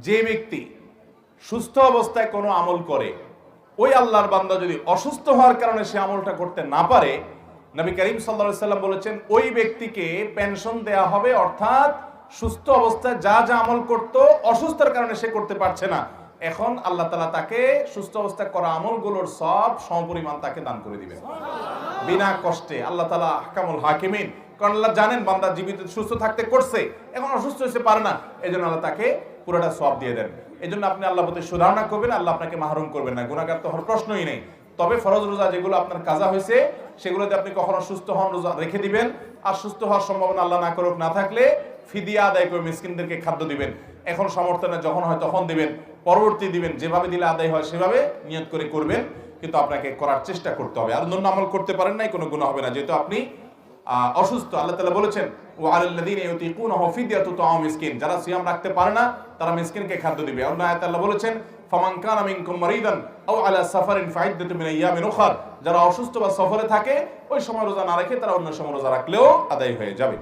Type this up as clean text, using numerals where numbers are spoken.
যে ব্যক্তি সুস্থ অবস্থায় কোনো আমল করে, ওই আল্লাহর বান্দা যদি অসুস্থ হওয়ার কারণে সে আমলটা করতে না পারে, নবী করিম সাল্লাল্লাহু আলাইহি সাল্লাম বলেছেন ওই ব্যক্তিকে পেনশন দেয়া হবে, অর্থাৎ সুস্থ অবস্থায় যা যা আমল করতো অসুস্থতার কারণে সে করতে পারছে না, এখন আল্লাহ তাআলা তাকে সুস্থ অবস্থায় করা আমলগুলোর সব সমপরিমাণ তাকে দান করে দিবেন বিনা কষ্টে। আল্লাহ তাআলা আহকামুল হাকিমিন, কারণ আল্লাহ জানেন বান্দা জীবিত সুস্থ থাকতে করছে, এখন অসুস্থ হতে পারে না, এজন্য আল্লাহ তাকে পুরোটা সওয়াব দিয়ে দেন। এজন্য আপনি আল্লাহর প্রতি সুধারণা করবেন, আল্লাহ আপনাকে মাহরুম করবেন না, গুনাহগার তো হওয়ার প্রশ্নই নেই। তবে ফরজ রোজা যেগুলো আপনার কাজা হয়েছে সেগুলোতে আপনি কখনো সুস্থ হন রোজা রেখে দিবেন, আর সুস্থ হওয়ার সম্ভাবনা আল্লাহ না করুক না থাকলে ফিদিয়া আদায় করে মিসকিনদেরকে খাদ্য দিবেন। এখন সমর্থনে যখন হয় তখন দিবেন, পরবর্তী দিবেন, যেভাবে দিলে আদায় হয় সেভাবে নিয়ত করে করবেন, কিন্তু আপনাকে করার চেষ্টা করতে হবে। আর অন্য আমল করতে পারেন নাই, কোনো গুনাহ হবে না, যেহেতু আপনি অসুস্থ। আল্লাহ তাআলা বলেছেন ওয়া আলাল্লাযীনা ইউতিকুনাহু ফিদিয়াতু তাআমু মিসকিন, যারা সিয়াম রাখতে পারে না তারা মিসকিনকে খাদ্য দিবে। অন্য আয়াতে আল্লাহ বলেছেন ফামান কানা মিনকুম মারিদান আও আলা সাফারিন ফাইদ্দাতু মিন আইয়ামিন উখর, যারা অসুস্থ বা সফরে থাকে ওই সময় রোজা না রেখে তারা অন্য সময় রোজা রাখলেও আদায় হয়ে যাবে।